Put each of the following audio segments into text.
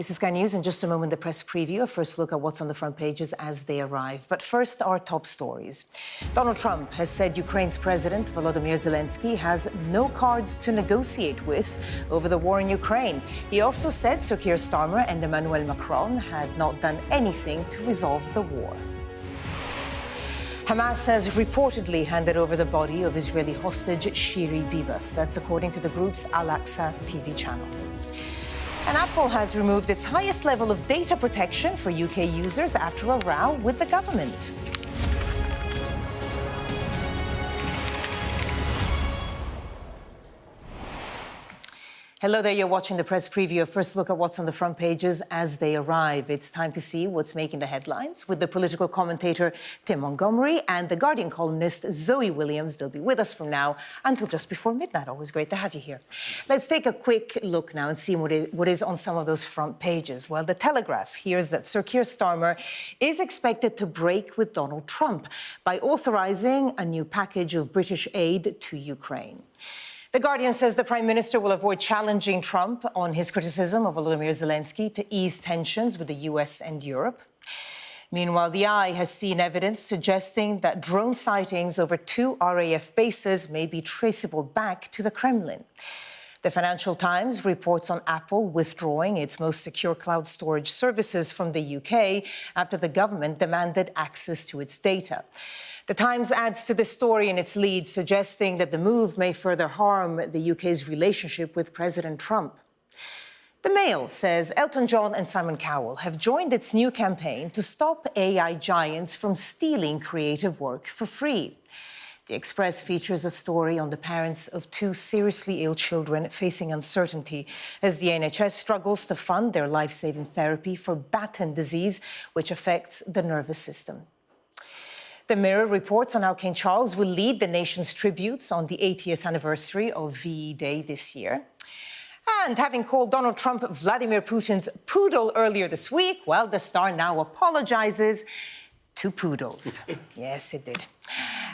This is Sky News. In just a moment, the press preview. A first look at what's on the front pages as they arrive. But first, our top stories. Donald Trump has said Ukraine's President Volodymyr Zelensky has no cards to negotiate with over the war in Ukraine. He also said Sir Keir Starmer and Emmanuel Macron had not done anything to resolve the war. Hamas has reportedly handed over the body of Israeli hostage Shiri Bibas. That's according to the group's Al-Aqsa TV channel. And Apple has removed its highest level of data protection for UK users after a row with the government. Hello there, you're watching the press preview. A first look at what's on the front pages as they arrive. It's time to see what's making the headlines with the political commentator Tim Montgomery and the Guardian columnist Zoe Williams. They'll be with us from now until just before midnight. Always great to have you here. Let's take a quick look now and see what is on some of those front pages. Well, the Telegraph hears that Sir Keir Starmer is expected to break with Donald Trump by authorising a new package of British aid to Ukraine. The Guardian says the Prime Minister will avoid challenging Trump on his criticism of Volodymyr Zelensky to ease tensions with the US and Europe. Meanwhile, the Eye has seen evidence suggesting that drone sightings over 2 RAF bases may be traceable back to the Kremlin. The Financial Times reports on Apple withdrawing its most secure cloud storage services from the UK after the government demanded access to its data. The Times adds to the story in its lead, suggesting that the move may further harm the UK's relationship with President Trump. The Mail says Elton John and Simon Cowell have joined its new campaign to stop AI giants from stealing creative work for free. The Express features a story on the parents of 2 seriously ill children facing uncertainty as the NHS struggles to fund their life-saving therapy for Batten disease, which affects the nervous system. The Mirror reports on how King Charles will lead the nation's tributes on the 80th anniversary of VE Day this year. And having called Donald Trump Vladimir Putin's poodle earlier this week, well, the Star now apologizes to poodles. Yes, it did.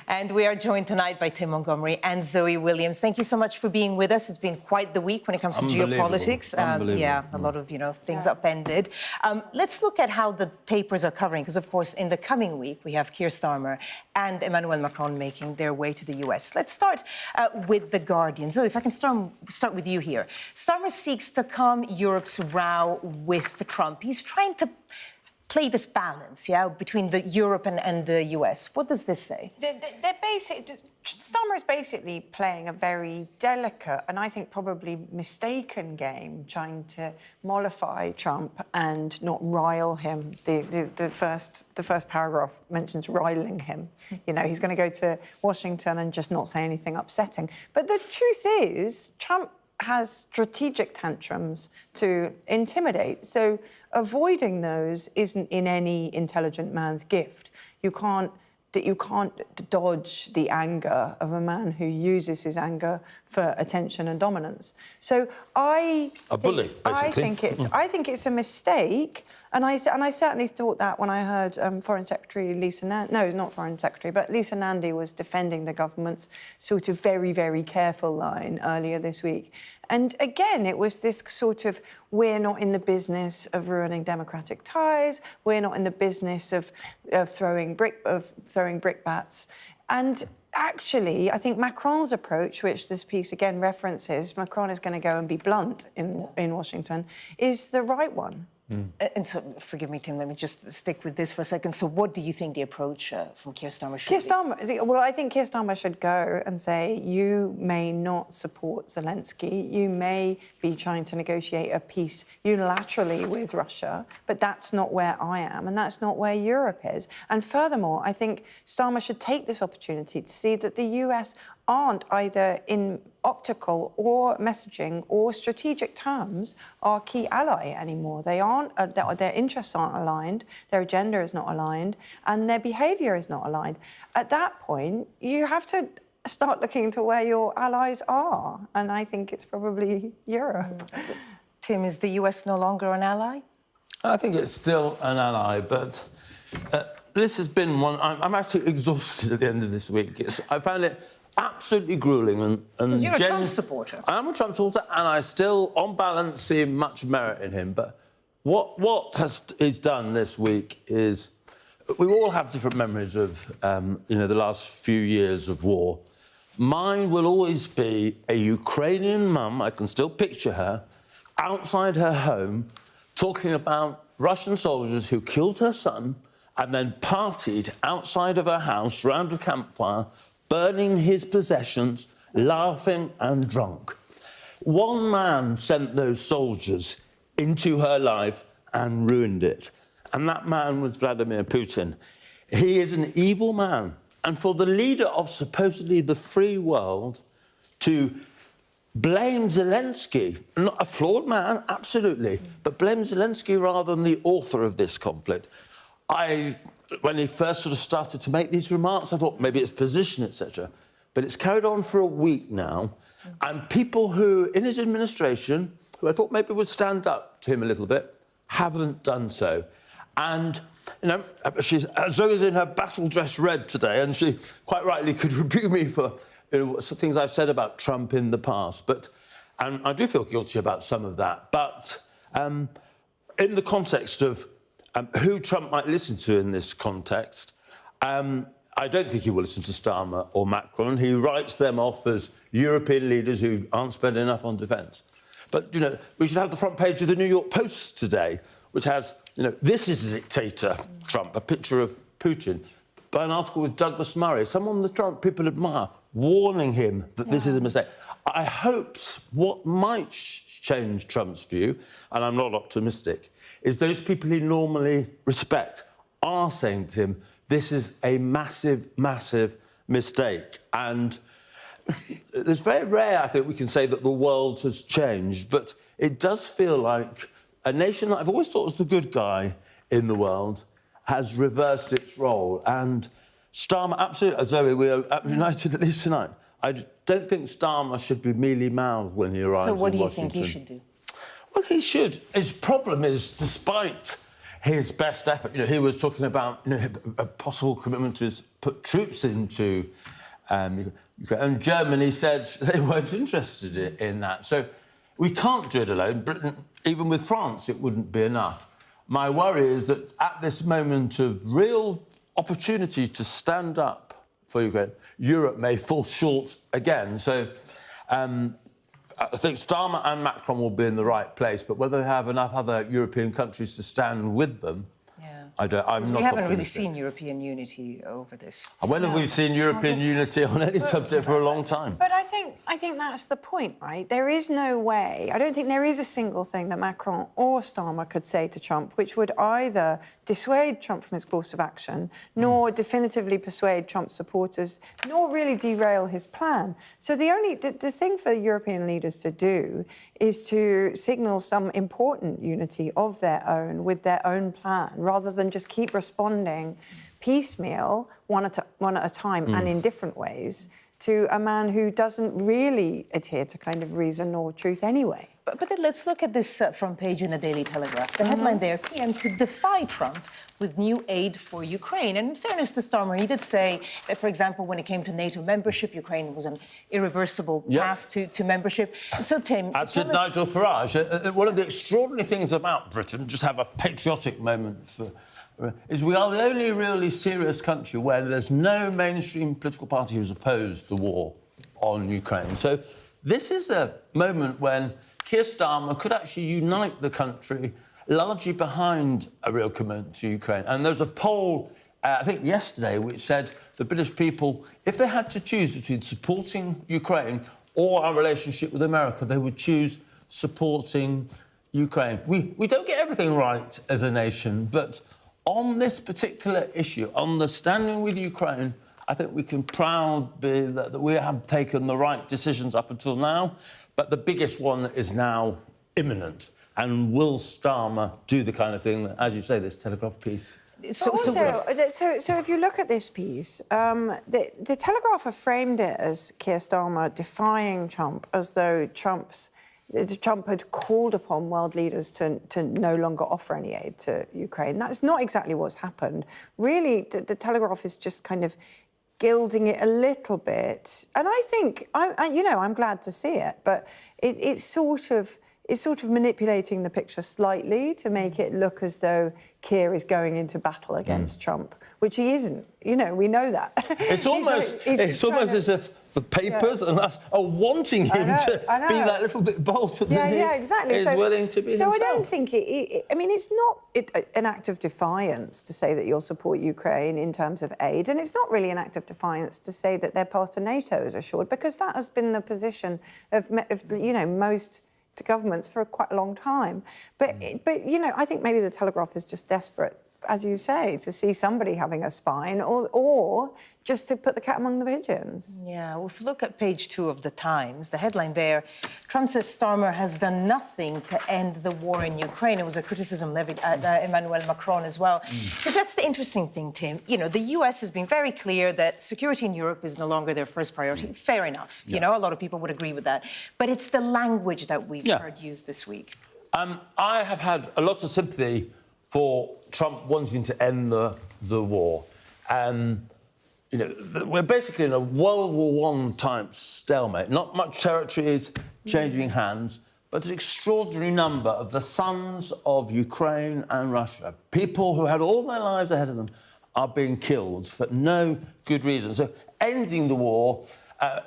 And we are joined tonight by Tim Montgomery and Zoe Williams. Thank you so much for being with us. It's been quite the week when it comes to geopolitics. Yeah, a lot of, things upended. Let's look at how the papers are covering, because, of course, in the coming week, we have Keir Starmer and Emmanuel Macron making their way to the US. Let's start with The Guardian. Zoe, if I can start with you here. Starmer seeks to calm Europe's row with Trump. He's trying to play this balance, between Europe and the US. What does this say? Starmer is basically playing a very delicate and I think probably mistaken game, trying to mollify Trump and not rile him. The first paragraph mentions riling him. He's going to go to Washington and just not say anything upsetting. But the truth is, Trump has strategic tantrums to intimidate. So avoiding those isn't in any intelligent man's gift. You can't dodge the anger of a man who uses his anger for attention and dominance. So I think it's a mistake, and I certainly thought that when I heard Foreign Secretary Lisa Nandy, no, not Foreign Secretary, but Lisa Nandy was defending the government's sort of very, very careful line earlier this week. And again, it was this sort of, we're not in the business of ruining democratic ties. We're not in the business of throwing brickbats. And actually, I think Macron's approach, which this piece again references, Macron is going to go and be blunt in Washington, is the right one. And so, forgive me, Tim, let me just stick with this for a second. So what do you think the approach from Keir Starmer should be? Well, I think Keir Starmer should go and say, you may not support Zelensky. You may be trying to negotiate a peace unilaterally with Russia, but that's not where I am, and that's not where Europe is. And furthermore, I think Starmer should take this opportunity to see that the US aren't either in optical or messaging or strategic terms our key ally anymore. They aren't, their interests aren't aligned, their agenda is not aligned, and their behaviour is not aligned. At that point, you have to start looking to where your allies are, and I think it's probably Europe. Tim, is the US no longer an ally? I think it's still an ally, but this has been one... I'm actually exhausted at the end of this week. I found it absolutely gruelling and because you're a Trump supporter. I am a Trump supporter, and I still, on balance, see much merit in him. But he's done this week is we all have different memories of the last few years of war. Mine will always be a Ukrainian mum, I can still picture her, outside her home, talking about Russian soldiers who killed her son and then partied outside of her house round a campfire, burning his possessions, laughing and drunk. One man sent those soldiers into her life and ruined it. And that man was Vladimir Putin. He is an evil man. And for the leader of supposedly the free world to blame Zelensky, not a flawed man, absolutely, but blame Zelensky rather than the author of this conflict. When he first sort of started to make these remarks, I thought maybe it's position, etc. But it's carried on for a week now, and people who, in his administration, who I thought maybe would stand up to him a little bit, haven't done so. And, Zoe's in her battle dress red today, and she quite rightly could rebuke me for some things I've said about Trump in the past. And I do feel guilty about some of that. But in the context of who Trump might listen to in this context, I don't think he will listen to Starmer or Macron. He writes them off as European leaders who aren't spending enough on defence. But, we should have the front page of the New York Post today, which has, this is a dictator, Trump, a picture of Putin, by an article with Douglas Murray, someone the Trump people admire, warning him that this is a mistake. I hope what might change Trump's view, and I'm not optimistic, is those people he normally respect are saying to him, this is a massive, massive mistake. And it's very rare, I think, we can say that the world has changed, but it does feel like a nation that I've always thought was the good guy in the world has reversed its role. And Starmer, absolutely, Zoe, we are united at least tonight. I don't think Starmer should be mealy-mouthed when he arrives in Washington. So what do you think he should do? Well, he should. His problem is, despite his best effort, he was talking about a possible commitment to put troops into Ukraine, and Germany said they weren't interested in that. So we can't do it alone. Britain, even with France, it wouldn't be enough. My worry is that at this moment of real opportunity to stand up for Ukraine, Europe may fall short again. So I think Starmer and Macron will be in the right place, but whether they have enough other European countries to stand with them, I'm not. We haven't really seen European unity over this. When have we seen European unity on any subject for a long time? But I think that's the point, right? There is no way, I don't think there is a single thing that Macron or Starmer could say to Trump which would either dissuade Trump from his course of action, nor definitively persuade Trump's supporters, nor really derail his plan. So the thing for European leaders to do is to signal some important unity of their own with their own plan, rather than just keep responding piecemeal, one at a time and in different ways, to a man who doesn't really adhere to kind of reason or truth anyway. But then let's look at this front page in the Daily Telegraph. The headline there, PM to defy Trump with new aid for Ukraine. And in fairness to Starmer, he did say that, for example, when it came to NATO membership, Ukraine was an irreversible path to membership. So, Tim... As did Nigel Farage. One of the extraordinary things about Britain, just have a patriotic moment is we are the only really serious country where there's no mainstream political party who's opposed the war on Ukraine. So this is a moment when Keir Starmer could actually unite the country largely behind a real commitment to Ukraine. And there's a poll, I think yesterday, which said the British people, if they had to choose between supporting Ukraine or our relationship with America, they would choose supporting Ukraine. We don't get everything right as a nation, but on this particular issue, on the standing with Ukraine, I think we can proud be that we have taken the right decisions up until now, but the biggest one is now imminent. And will Starmer do the kind of thing that, as you say, this Telegraph piece... So if you look at this piece, the Telegraph have framed it as Keir Starmer defying Trump, as though Trump had called upon world leaders to no longer offer any aid to Ukraine. That's not exactly what's happened. Really, the Telegraph is just kind of gilding it a little bit. And I think, I'm glad to see it, but it's sort of... is sort of manipulating the picture slightly to make it look as though Keir is going into battle against Trump, which he isn't. You know, we know that. It's almost as if the papers and us are wanting him to be that little bit bolder than he exactly. is willing to be himself. So I don't think I mean, it's not an act of defiance to say that you'll support Ukraine in terms of aid, and it's not really an act of defiance to say that their path to NATO is assured, because that has been the position of you know, most governments for quite a long time. But you know, I think maybe the Telegraph is just desperate, as you say, to see somebody having a spine, or just to put the cat among the pigeons. Yeah, well, if you look at page 2 of the Times, the headline there, Trump says Starmer has done nothing to end the war in Ukraine. It was a criticism levied at Emmanuel Macron as well. Because that's the interesting thing, Tim. You know, the US has been very clear that security in Europe is no longer their first priority. Fair enough. You know, a lot of people would agree with that. But it's the language that we've heard used this week. I have had a lot of sympathy for Trump wanting to end the war. You know, we're basically in a World War I type stalemate. Not much territory is changing hands, but an extraordinary number of the sons of Ukraine and Russia, people who had all their lives ahead of them, are being killed for no good reason. So ending the war,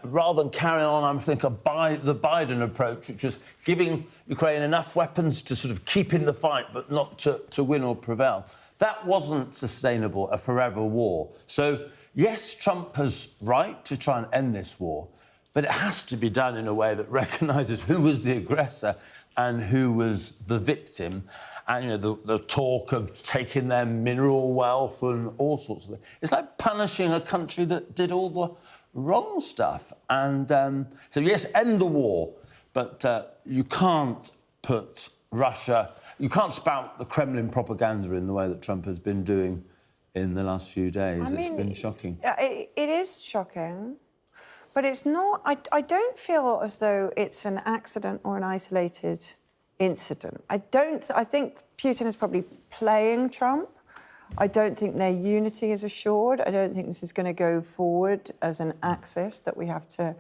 rather than carry on, I think, the Biden approach, which is giving Ukraine enough weapons to sort of keep in the fight, but not to win or prevail. That wasn't sustainable, a forever war. So, yes, Trump has right to try and end this war, but it has to be done in a way that recognises who was the aggressor and who was the victim. And, you know, the talk of taking their mineral wealth and all sorts of things. It's like punishing a country that did all the wrong stuff. And so, yes, end the war, but you can't put Russia... You can't spout the Kremlin propaganda in the way that Trump has been doing in the last few days. It's been shocking. It is shocking, but it's not... I don't feel as though it's an accident or an isolated incident. I think Putin is probably playing Trump. I don't think their unity is assured. I don't think this is going to go forward as an axis that we have to,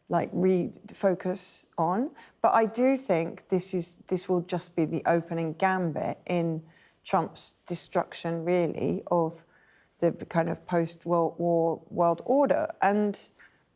like, refocus on. But I do think this will just be the opening gambit in Trump's destruction, really, of the kind of post-World War world order. And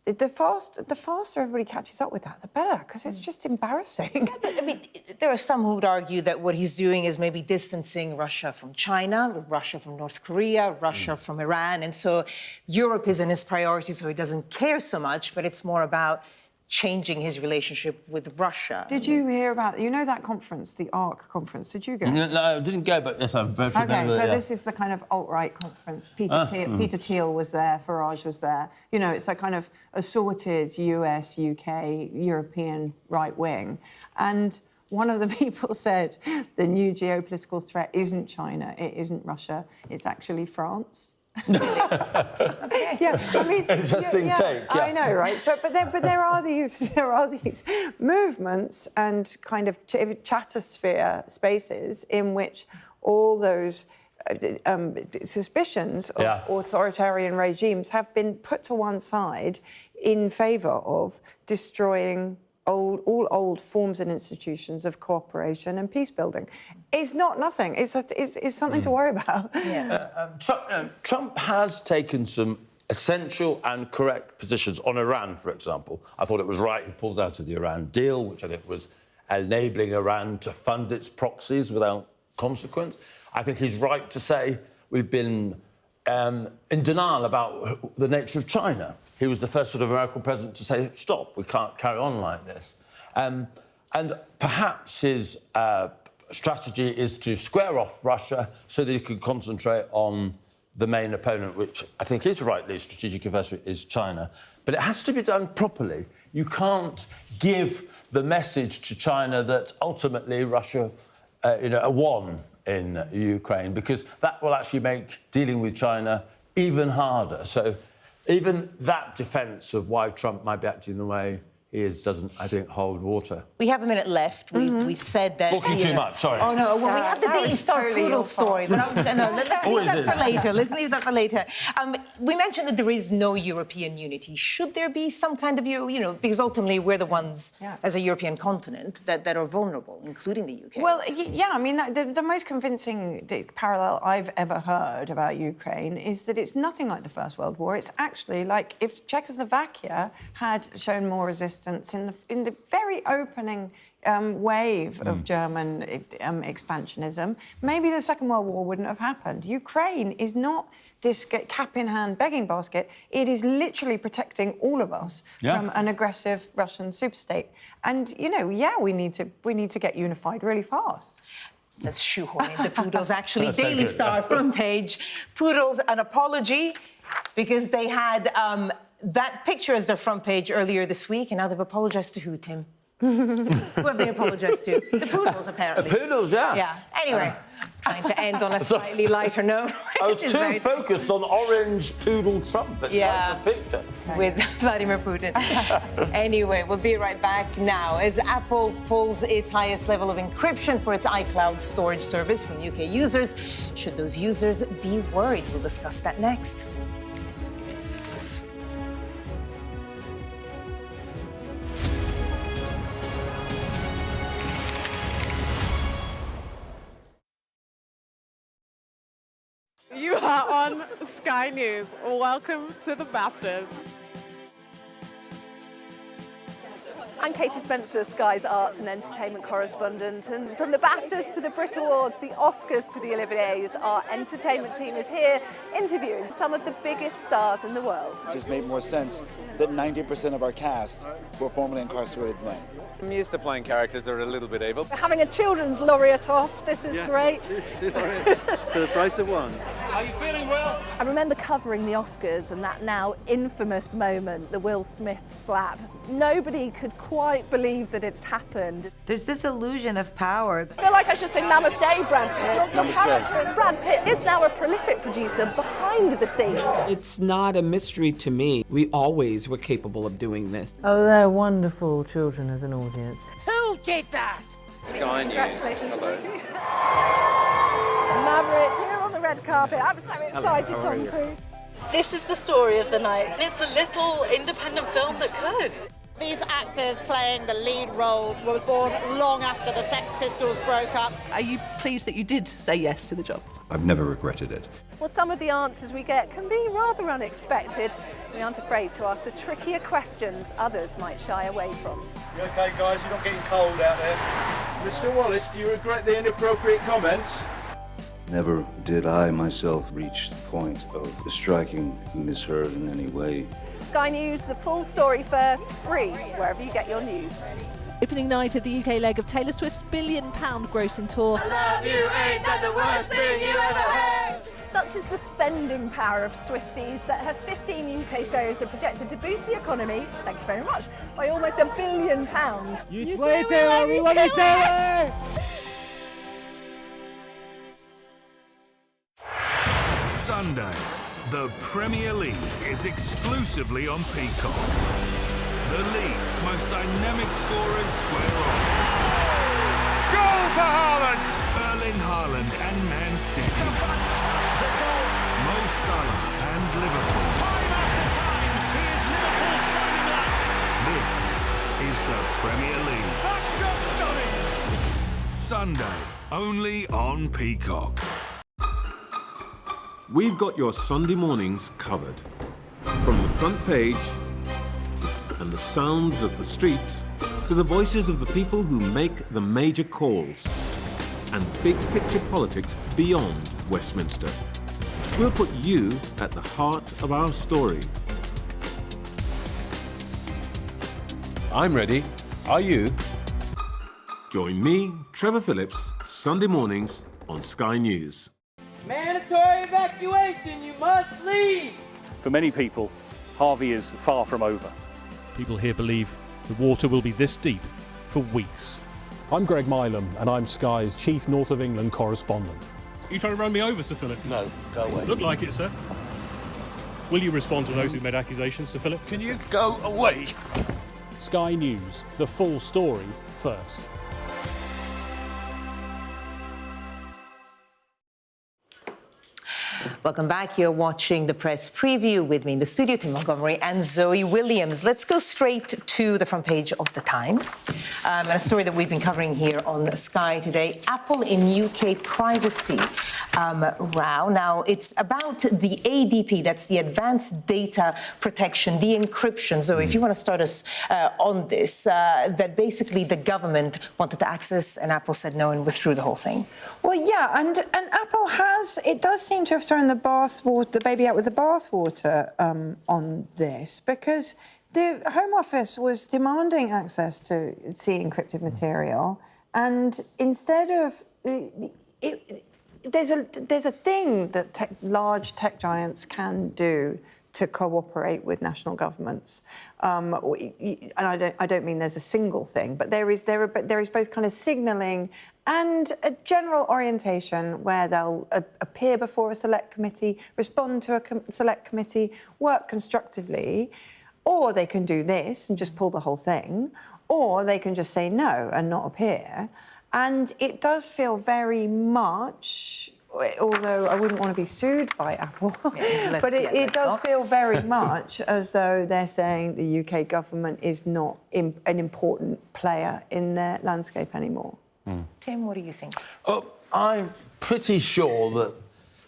the faster everybody catches up with that, the better, because it's just embarrassing. Yeah, but, I mean, there are some who would argue that what he's doing is maybe distancing Russia from China, Russia from North Korea, Russia from Iran, and so Europe isn't his priority, so he doesn't care so much, but it's more about changing his relationship with Russia. Did you hear about, you know, that conference, the ARC conference? Did you go? No, I didn't go, but yes, I'm very familiar with it. Okay, so this is the kind of alt-right conference. Peter Thiel was there, Farage was there. You know, it's a kind of assorted US, UK, European right wing. And one of the people said the new geopolitical threat isn't China, it isn't Russia, it's actually France. Okay. Yeah, I mean, interesting take. Yeah. I know, right? So, but there are these movements and kind of chatosphere spaces in which all those suspicions of authoritarian regimes have been put to one side in favour of destroying all old forms and institutions of cooperation and peace building. It's not nothing. It's something to worry about. Yeah. Trump has taken some essential and correct positions on Iran, for example. I thought it was right he pulls out of the Iran deal, which I think was enabling Iran to fund its proxies without consequence. I think he's right to say we've been in denial about the nature of China. He was the first sort of American president to say, stop, we can't carry on like this. And perhaps his strategy is to square off Russia so that he can concentrate on the main opponent, which I think is rightly strategic adversary, is China. But it has to be done properly. You can't give the message to China that ultimately Russia won in Ukraine, because that will actually make dealing with China even harder. So even that defence of why Trump might be acting the way doesn't, I think, hold water. We have a minute left. We said that... Talking too much, sorry. Oh, no, well, we have the that Daily was Star totally poodle your story, but I was going to... Let's leave that for later. Let's leave that for later. We mentioned that there is no European unity. Should there be some kind of, because ultimately we're the ones, as a European continent, that are vulnerable, including the UK. Well, yeah, I mean, the most convincing parallel I've ever heard about Ukraine is that it's nothing like the First World War. It's actually like if Czechoslovakia had shown more resistance in the very opening wave of German expansionism, maybe the Second World War wouldn't have happened. Ukraine is not this cap-in-hand begging basket. It is literally protecting all of us from an aggressive Russian superstate. And, we need to get unified really fast. Let's shoehorn in the poodles, actually. Daily Star front page. Poodles, an apology, because they had that picture as their front page earlier this week, and now they've apologised to who, Tim? Who have they apologised to? The poodles, apparently. The poodles, yeah. Yeah. Anyway, trying to end on a slightly lighter note. I was too focused on orange poodle trumpet. Yeah. That's the picture. With Vladimir Putin. Anyway, we'll be right back now as Apple pulls its highest level of encryption for its iCloud storage service from UK users. Should those users be worried? We'll discuss that next. You are on Sky News. Welcome to the BAFTAs. I'm Katie Spencer, Sky's arts and entertainment correspondent, and from the BAFTAs to the Brit Awards, the Oscars to the Olivier's, our entertainment team is here interviewing some of the biggest stars in the world. It just made more sense that 90% of our cast were formerly incarcerated men. I'm used to playing characters that are a little bit able. We're having a children's laureate off, this is great. Two laureates for the price of one. Are you feeling well? I remember covering the Oscars and that now infamous moment, the Will Smith slap. Nobody could quite believe that it happened. There's this illusion of power. I feel like I should say namaste, Brad Pitt. Your Namaste. character, Brad Pitt, is now a prolific producer behind the scenes. It's not a mystery to me. We always were capable of doing this. Oh, they're wonderful children as an audience. Who did that? Sky News. Hello. Maverick here on the red carpet. I'm so excited, Tom Cruise. This is the story of the night. It's the little independent film that could. These actors playing the lead roles were born long after the Sex Pistols broke up. Are you pleased that you did say yes to the job? I've never regretted it. Well, some of the answers we get can be rather unexpected. We aren't afraid to ask the trickier questions others might shy away from. You okay, guys? You're not getting cold out there? Mr. Wallace, do you regret the inappropriate comments? Never did I myself reach the point of striking Miss Heard in any way. Sky News, the full story first, free wherever you get your news. Opening night of the UK leg of Taylor Swift's £1 billion grossing tour. I love you, ain't that the worst thing you ever heard? Such is the spending power of Swifties that her 15 UK shows are projected to boost the economy, thank you very much, by almost £1 billion. You slay Taylor, we love you, Taylor! Sunday, the Premier League is exclusively on Peacock. The league's most dynamic scorers square off. Goal for Haaland! Erling Haaland and Man City. Mo Salah and Liverpool. This is the Premier League. Sunday, only on Peacock. We've got your Sunday mornings covered. From the front page and the sounds of the streets to the voices of the people who make the major calls and big picture politics beyond Westminster. We'll put you at the heart of our story. I'm ready. Are you? Join me, Trevor Phillips, Sunday mornings on Sky News. Mandatory evacuation, you must leave! For many people, Harvey is far from over. People here believe the water will be this deep for weeks. I'm Greg Milam, and I'm Sky's chief North of England correspondent. Are you trying to run me over, Sir Philip? No, go away. Look like it, sir. Will you respond to those who made accusations, Sir Philip? Can you go away? Sky News, the full story first. Welcome back. You're watching the press preview with me in the studio, Tim Montgomery and Zoe Williams. Let's go straight to the front page of the Times. And a story that we've been covering here on Sky today. Apple in UK privacy row. Now, it's about the ADP, that's the Advanced Data Protection, the encryption. So if you want to start us on this, that basically the government wanted to access and Apple said no and withdrew the whole thing. Well, yeah, and Apple has, it does seem to have thrown the baby out with the bathwater on this, because the Home Office was demanding access to see encrypted material, and instead of there's a thing that large tech giants can do to cooperate with national governments, and I don't mean there's a single thing, but there is both kind of signalling and a general orientation where they'll appear before a select committee, respond to a select committee, work constructively, or they can do this and just pull the whole thing, or they can just say no and not appear. And it does feel very much, although I wouldn't want to be sued by Apple, but it does feel very much as though they're saying the UK government is not an important player in their landscape anymore. Tim, what do you think? Oh, I'm pretty sure that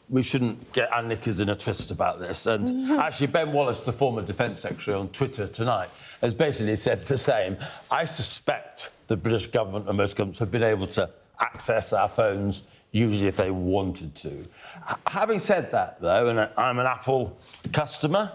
we shouldn't get our knickers in a twist about this. And actually, Ben Wallace, the former Defence Secretary, on Twitter tonight, has basically said the same. I suspect the British government and most governments have been able to access our phones, usually if they wanted to. Having said that, though, and I'm an Apple customer,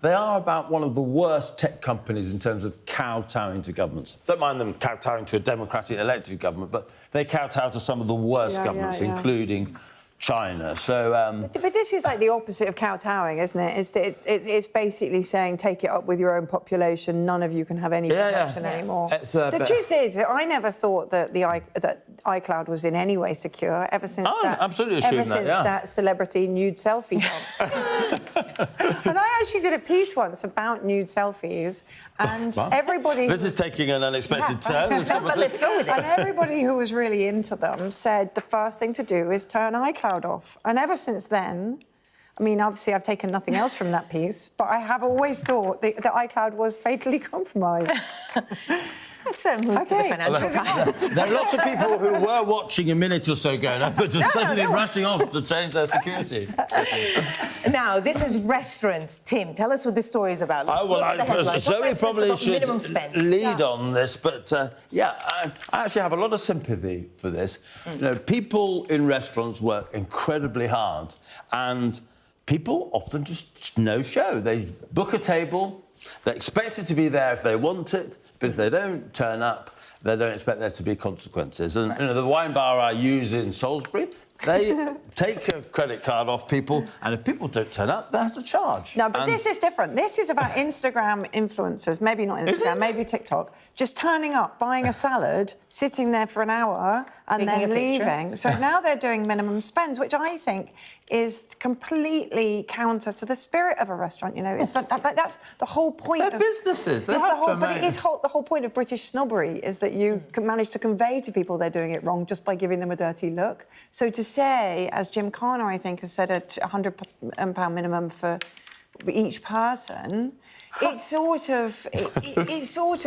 they are about one of the worst tech companies in terms of kowtowing to governments. Don't mind them kowtowing to a democratically elected government, but they kowtow to some of the worst governments, including China. So, but this is like the opposite of kowtowing, isn't it? It's basically saying take it up with your own population. None of you can have any protection anymore. The truth is that I never thought that that iCloud was in any way secure ever since that celebrity nude selfie dump. And I actually did a piece once about nude selfies, and everybody. This is taking an unexpected turn. Let's go with it. And everybody who was really into them said the first thing to do is turn iCloud off. And ever since then, I mean, obviously I've taken nothing else from that piece, but I have always thought that iCloud was fatally compromised. Let's move to the Financial Times. There are lots of people who were watching a minute or so ago now, but just suddenly rushing off to change their security. Now, this is restaurants. Tim, tell us what this story is about. Zoe probably should lead on this, but I actually have a lot of sympathy for this. You know, people in restaurants work incredibly hard, and people often just no-show. They book a table, they're expected to be there if they want it, but if they don't turn up, they don't expect there to be consequences. And you know, the wine bar I use in Salisbury, they take a credit card off people, and if people don't turn up, there's a charge. No, but this is different. This is about Instagram influencers, maybe not Instagram, maybe TikTok, just turning up, buying a salad, sitting there for an hour, and then leaving. So now they're doing minimum spends, which I think is completely counter to the spirit of a restaurant. You know, it's that's the whole point. They're businesses. But it is the whole point of British snobbery is that you can manage to convey to people they're doing it wrong just by giving them a dirty look. So to say, as Jim Carner, I think, has said, a £100 minimum for each person. It's sort of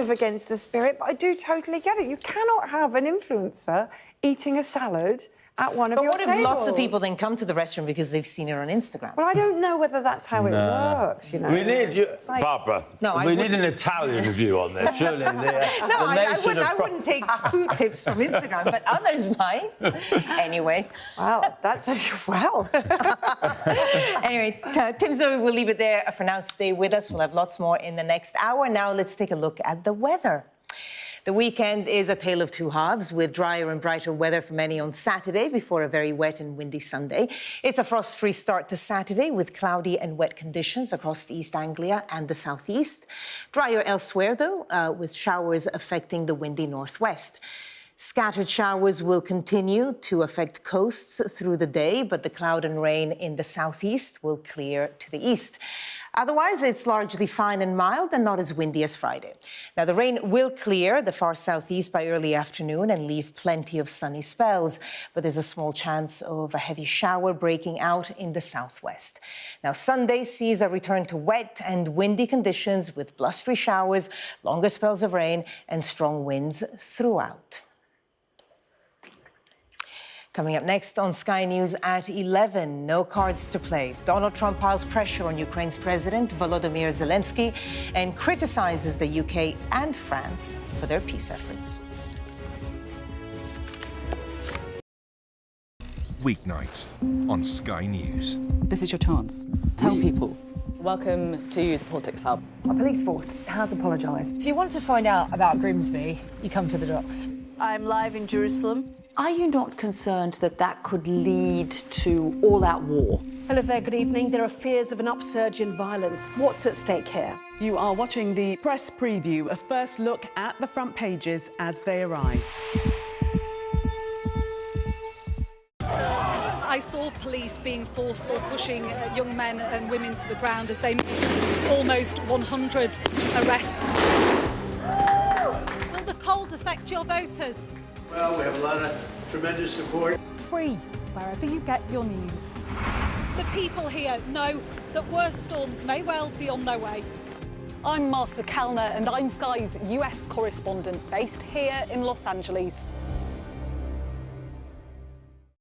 against the spirit, but I do totally get it. You cannot have an influencer eating a salad at one of your tables. But what if lots of people then come to the restaurant because they've seen it on Instagram? Well, I don't know whether that's how it works, you know. We need you, Barbara. We need an Italian view on this. Surely I wouldn't take food tips from Instagram, but others might. Anyway. Well, that's well. Anyway, Tim, Zoe, we'll leave it there for now. Stay with us. We'll have lots more in the next hour. Now let's take a look at the weather. The weekend is a tale of two halves, with drier and brighter weather for many on Saturday before a very wet and windy Sunday. It's a frost-free start to Saturday, with cloudy and wet conditions across the East Anglia and the southeast. Drier elsewhere, though, with showers affecting the windy northwest. Scattered showers will continue to affect coasts through the day, but the cloud and rain in the southeast will clear to the east. Otherwise, it's largely fine and mild and not as windy as Friday. Now, the rain will clear the far southeast by early afternoon and leave plenty of sunny spells, but there's a small chance of a heavy shower breaking out in the southwest. Now, Sunday sees a return to wet and windy conditions with blustery showers, longer spells of rain and strong winds throughout. Coming up next on Sky News at 11, no cards to play. Donald Trump piles pressure on Ukraine's president, Volodymyr Zelensky, and criticizes the UK and France for their peace efforts. Weeknights on Sky News. This is your chance. Tell people. Welcome to the Politics Hub. Our police force has apologised. If you want to find out about Grimsby, you come to the docks. I'm live in Jerusalem. Are you not concerned that that could lead to all-out war? Hello there, good evening. There are fears of an upsurge in violence. What's at stake here? You are watching the press preview, a first look at the front pages as they arrive. I saw police being forceful, pushing young men and women to the ground as they made almost 100 arrests. Will the cold affect your voters? Well, we have a lot of tremendous support. Free, wherever you get your news. The people here know that worse storms may well be on their way. I'm Martha Kellner and I'm Sky's US correspondent based here in Los Angeles.